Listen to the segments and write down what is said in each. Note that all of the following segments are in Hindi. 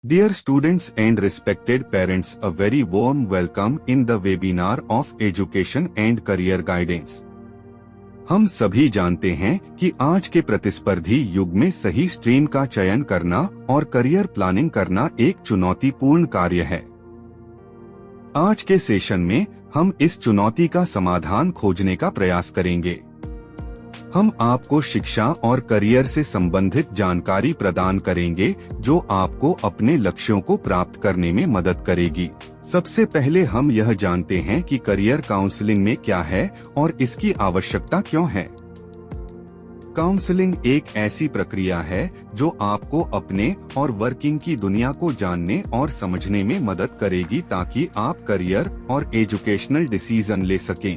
Dear students and respected parents, a very warm welcome in the webinar of Education and Career Guidance. हम सभी जानते हैं कि आज के प्रतिस्पर्धी युग में सही स्ट्रीम का चयन करना और करियर प्लानिंग करना एक चुनौतीपूर्ण कार्य है। आज के सेशन में हम इस चुनौती का समाधान खोजने का प्रयास करेंगे। हम आपको शिक्षा और करियर से संबंधित जानकारी प्रदान करेंगे जो आपको अपने लक्ष्यों को प्राप्त करने में मदद करेगी। सबसे पहले हम यह जानते हैं कि करियर काउंसलिंग में क्या है और इसकी आवश्यकता क्यों है। काउंसलिंग एक ऐसी प्रक्रिया है जो आपको अपने और वर्किंग की दुनिया को जानने और समझने में मदद करेगी ताकि आप करियर और एजुकेशनल डिसीजन ले सकें।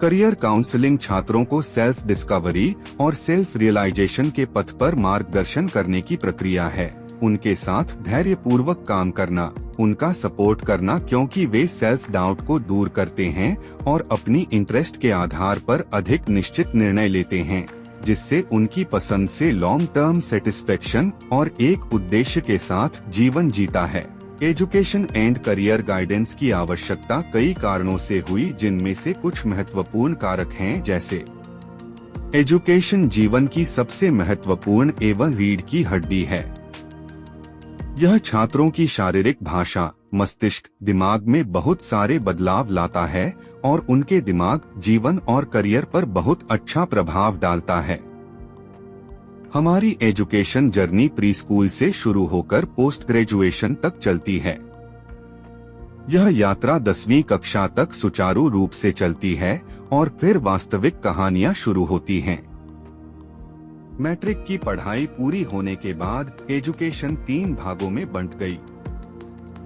करियर काउंसलिंग छात्रों को सेल्फ डिस्कवरी और सेल्फ रियलाइजेशन के पथ पर मार्गदर्शन करने की प्रक्रिया है। उनके साथ धैर्यपूर्वक काम करना, उनका सपोर्ट करना क्योंकि वे सेल्फ डाउट को दूर करते हैं और अपनी इंटरेस्ट के आधार पर अधिक निश्चित निर्णय लेते हैं, जिससे उनकी पसंद से लॉन्ग टर्म सेटिस्फेक्शन और एक उद्देश्य के साथ जीवन जीता है। एजुकेशन एंड करियर गाइडेंस की आवश्यकता कई कारणों से हुई, जिनमें से कुछ महत्वपूर्ण कारक हैं, जैसे एजुकेशन जीवन की सबसे महत्वपूर्ण एवं रीढ़ की हड्डी है। यह छात्रों की शारीरिक भाषा, मस्तिष्क, दिमाग में बहुत सारे बदलाव लाता है और उनके दिमाग, जीवन और करियर पर बहुत अच्छा प्रभाव डालता है। हमारी एजुकेशन जर्नी प्री स्कूल से शुरू होकर पोस्ट ग्रेजुएशन तक चलती है। यह यात्रा 10वीं कक्षा तक सुचारू रूप से चलती है और फिर वास्तविक कहानियां शुरू होती हैं। मैट्रिक की पढ़ाई पूरी होने के बाद एजुकेशन 3 भागों में बंट गई।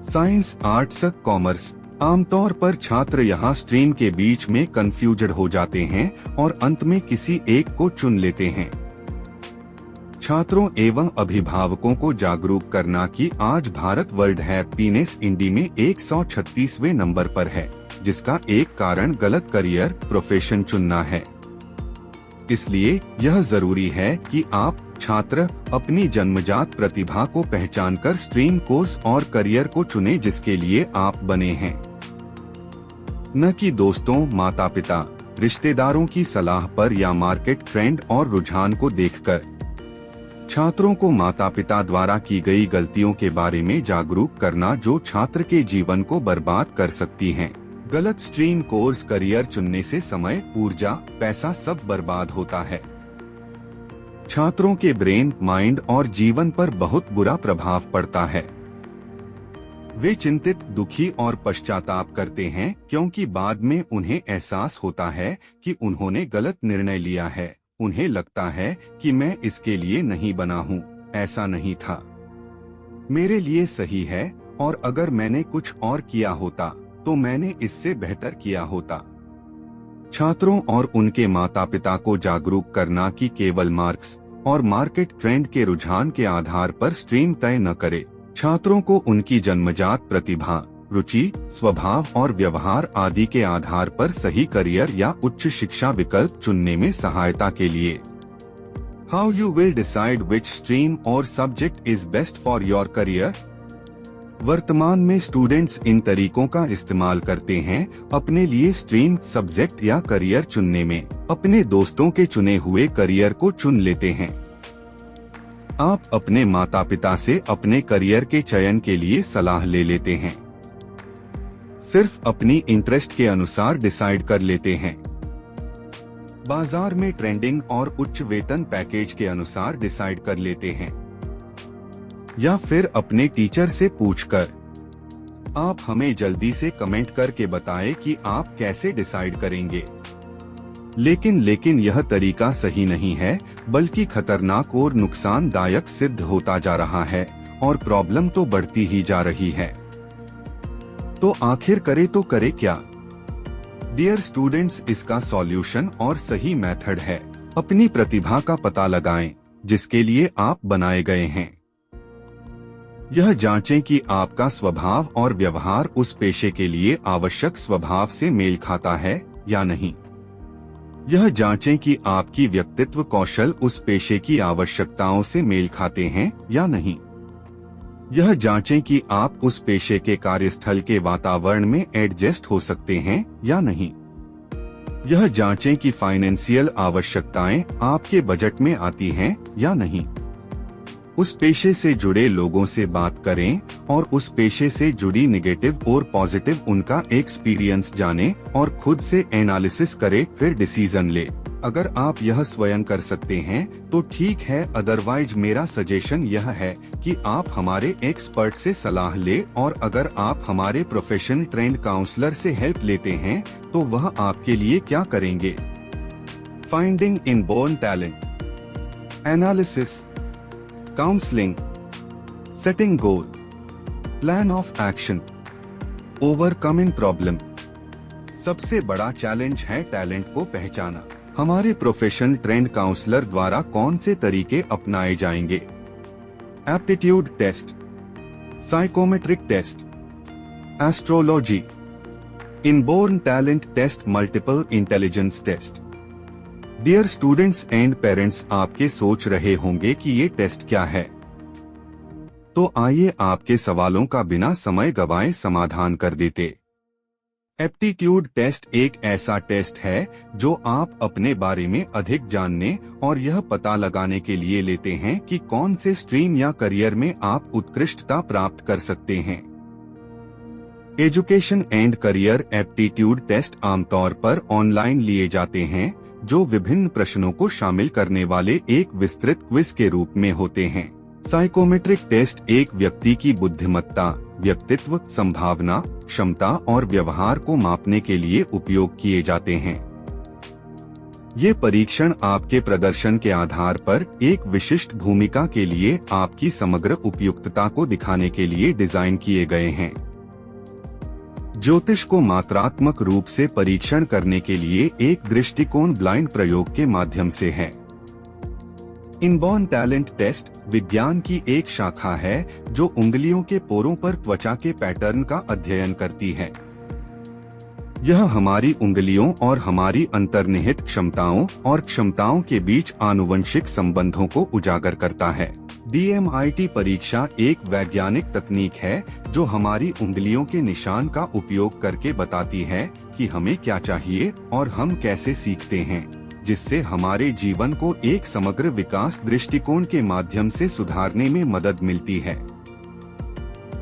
Science, arts, commerce. आमतौर पर छात्र यहाँ स्ट्रीम के बीच में कंफ्यूज्ड हो जाते हैं और अंत में किसी एक को चुन लेते हैं। छात्रों एवं अभिभावकों को जागरूक करना कि आज भारत वर्ल्ड हैप्पीनेस इंडेक्स में 136वें नंबर पर है, जिसका एक कारण गलत करियर प्रोफेशन चुनना है। इसलिए यह जरूरी है कि आप छात्र अपनी जन्मजात प्रतिभा को पहचानकर स्ट्रीम, कोर्स और करियर को चुनें जिसके लिए आप बने हैं, न कि दोस्तों, माता पिता, रिश्तेदारों की सलाह पर या मार्केट ट्रेंड और रुझान को देखकर। छात्रों को माता पिता द्वारा की गई गलतियों के बारे में जागरूक करना जो छात्र के जीवन को बर्बाद कर सकती हैं। गलत स्ट्रीम, कोर्स, करियर चुनने से समय, ऊर्जा, पैसा सब बर्बाद होता है। छात्रों के ब्रेन, माइंड और जीवन पर बहुत बुरा प्रभाव पड़ता है। वे चिंतित, दुखी और पश्चाताप करते हैं क्योंकि बाद में उन्हें एहसास होता है कि उन्होंने गलत निर्णय लिया है। उन्हें लगता है कि मैं इसके लिए नहीं बना हूँ, ऐसा नहीं था, मेरे लिए सही है, और अगर मैंने कुछ और किया होता तो मैंने इससे बेहतर किया होता। छात्रों और उनके माता पिता को जागरूक करना कि केवल मार्क्स और मार्केट ट्रेंड के रुझान के आधार पर स्ट्रीम तय न करे। छात्रों को उनकी जन्मजात प्रतिभा, रुचि, स्वभाव और व्यवहार आदि के आधार पर सही करियर या उच्च शिक्षा विकल्प चुनने में सहायता के लिए How you will decide which stream or subject is best for your career? वर्तमान में स्टूडेंट्स इन तरीकों का इस्तेमाल करते हैं अपने लिए स्ट्रीम, सब्जेक्ट या करियर चुनने में। अपने दोस्तों के चुने हुए करियर को चुन लेते हैं। आप अपने माता पिता से अपने करियर के चयन के लिए सलाह ले लेते हैं। सिर्फ अपनी इंटरेस्ट के अनुसार डिसाइड कर लेते हैं। बाजार में ट्रेंडिंग और उच्च वेतन पैकेज के अनुसार डिसाइड कर लेते हैं, या फिर अपने टीचर से पूछकर। आप हमें जल्दी से कमेंट करके बताएं कि आप कैसे डिसाइड करेंगे। लेकिन यह तरीका सही नहीं है, बल्कि खतरनाक और नुकसानदायक सिद्ध होता जा रहा है और प्रॉब्लम तो बढ़ती ही जा रही है। तो आखिर करे तो करे क्या? डियर स्टूडेंट्स, इसका सॉल्यूशन और सही मेथड है, अपनी प्रतिभा का पता लगाएं जिसके लिए आप बनाए गए हैं। यह जांचें कि आपका स्वभाव और व्यवहार उस पेशे के लिए आवश्यक स्वभाव से मेल खाता है या नहीं। यह जांचें कि आपकी व्यक्तित्व कौशल उस पेशे की आवश्यकताओं से मेल खाते हैं या नहीं। यह जांचें कि आप उस पेशे के कार्यस्थल के वातावरण में एडजस्ट हो सकते हैं या नहीं। यह जांचें कि फाइनेंशियल आवश्यकताएं आपके बजट में आती हैं या नहीं। उस पेशे से जुड़े लोगों से बात करें और उस पेशे से जुड़ी नेगेटिव और पॉजिटिव उनका एक्सपीरियंस जानें और खुद से एनालिसिस करें, फिर डिसीजन ले। अगर आप यह स्वयं कर सकते हैं तो ठीक है, अदरवाइज मेरा सजेशन यह है कि आप हमारे एक्सपर्ट से सलाह ले, और अगर आप हमारे प्रोफेशनल ट्रेंड काउंसलर से हेल्प लेते हैं तो वह आपके लिए क्या करेंगे। Finding inborn talent, analysis, counselling, setting goal, plan of action, overcoming problem. सबसे बड़ा चैलेंज है टैलेंट को पहचाना। हमारे प्रोफेशनल ट्रेंड काउंसलर द्वारा कौन से तरीके अपनाए जाएंगे। Aptitude test, psychometric test, astrology, inborn talent test, multiple intelligence test. Dear students and parents, आपके सोच रहे होंगे कि ये टेस्ट क्या है, तो आइए आपके सवालों का बिना समय गवाए समाधान कर देते। एप्टीट्यूड टेस्ट एक ऐसा टेस्ट है जो आप अपने बारे में अधिक जानने और यह पता लगाने के लिए लेते हैं कि कौन से स्ट्रीम या करियर में आप उत्कृष्टता प्राप्त कर सकते हैं। Education and career aptitude test आमतौर पर ऑनलाइन लिए जाते हैं, जो विभिन्न प्रश्नों को शामिल करने वाले एक विस्तृत क्विज के रूप में होते हैं। साइकोमेट्रिक टेस्ट एक व्यक्ति की बुद्धिमत्ता, व्यक्तित्व, संभावना, क्षमता और व्यवहार को मापने के लिए उपयोग किए जाते हैं। ये परीक्षण आपके प्रदर्शन के आधार पर एक विशिष्ट भूमिका के लिए आपकी समग्र उपयुक्तता को दिखाने के लिए डिजाइन किए गए हैं। ज्योतिष को मात्रात्मक रूप से परीक्षण करने के लिए एक दृष्टिकोण ब्लाइंड प्रयोग के माध्यम से है। इनबॉर्न टैलेंट टेस्ट विज्ञान की एक शाखा है जो उंगलियों के पोरों पर त्वचा के पैटर्न का अध्ययन करती है। यह हमारी उंगलियों और हमारी अंतर्निहित क्षमताओं और क्षमताओं के बीच आनुवंशिक संबंधों को उजागर करता है। DMIT परीक्षा एक वैज्ञानिक तकनीक है जो हमारी उंगलियों के निशान का उपयोग करके बताती है कि हमें क्या चाहिए और हम कैसे सीखते हैं, जिससे हमारे जीवन को एक समग्र विकास दृष्टिकोण के माध्यम से सुधारने में मदद मिलती है।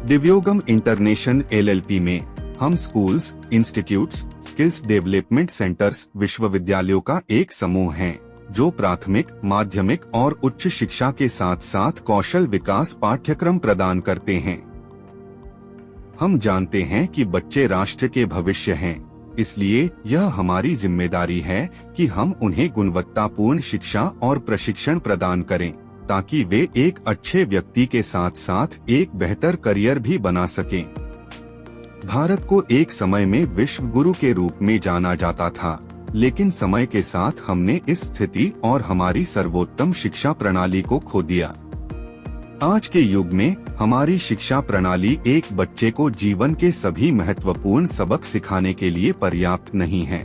दिव्योगम इंटरनेशनल LLP में हम schools, institutes, skills development centres, विश्वविद्यालयों का एक समूह है जो प्राथमिक, माध्यमिक और उच्च शिक्षा के साथ साथ कौशल विकास पाठ्यक्रम प्रदान करते हैं। हम जानते हैं कि बच्चे राष्ट्र के भविष्य हैं, इसलिए यह हमारी जिम्मेदारी है कि हम उन्हें गुणवत्तापूर्ण शिक्षा और प्रशिक्षण प्रदान करें ताकि वे एक अच्छे व्यक्ति के साथ साथ एक बेहतर करियर भी बना सकें। भारत को एक समय में विश्व गुरु के रूप में जाना जाता था, लेकिन समय के साथ हमने इस स्थिति और हमारी सर्वोत्तम शिक्षा प्रणाली को खो दिया। आज के युग में हमारी शिक्षा प्रणाली एक बच्चे को जीवन के सभी महत्वपूर्ण सबक सिखाने के लिए पर्याप्त नहीं है।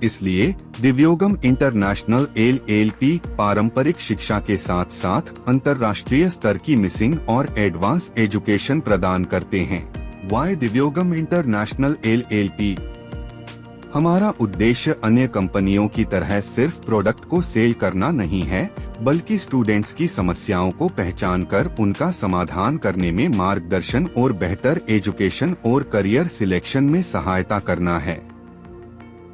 इसलिए दिव्योगम इंटरनेशनल LLP पारंपरिक शिक्षा के साथ साथ अंतर्राष्ट्रीय स्तर की मिसिंग और एडवांस एजुकेशन प्रदान करते हैं। Why Divyogam international LLP? हमारा उद्देश्य अन्य कंपनियों की तरह सिर्फ प्रोडक्ट को सेल करना नहीं है, बल्कि स्टूडेंट्स की समस्याओं को पहचान कर उनका समाधान करने में मार्गदर्शन और बेहतर एजुकेशन और करियर सिलेक्शन में सहायता करना है।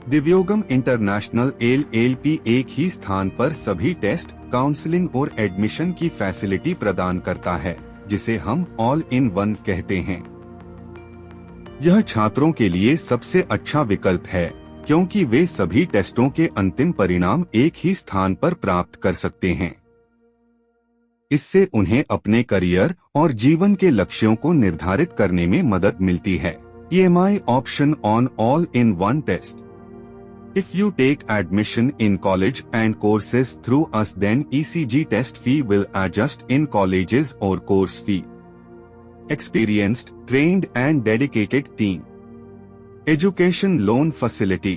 दिव्योगम इंटरनेशनल LLP एक ही स्थान पर सभी टेस्ट, काउंसलिंग और एडमिशन की फैसिलिटी प्रदान करता है, जिसे हम ऑल इन वन कहते हैं। यह छात्रों के लिए सबसे अच्छा विकल्प है क्योंकि वे सभी टेस्टों के अंतिम परिणाम एक ही स्थान पर प्राप्त कर सकते हैं। इससे उन्हें अपने करियर और जीवन के लक्ष्यों को निर्धारित करने में मदद मिलती है। EMI option on all in one test. If you take admission in college and courses through us, then ECG test fee will adjust in colleges or course fee. Experienced, trained and dedicated team. Education loan facility.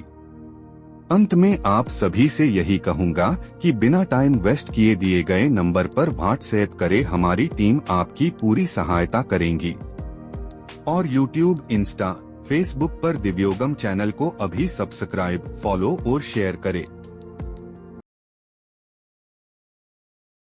अंत में आप सभी से यही कहूँगा कि बिना टाइम वेस्ट किए दिए गए नंबर पर व्हाट्सएप करें, हमारी टीम आपकी पूरी सहायता करेंगी। और YouTube, इंस्टा, फेसबुक पर दिव्योगम चैनल को अभी सब्सक्राइब, फॉलो और शेयर करें।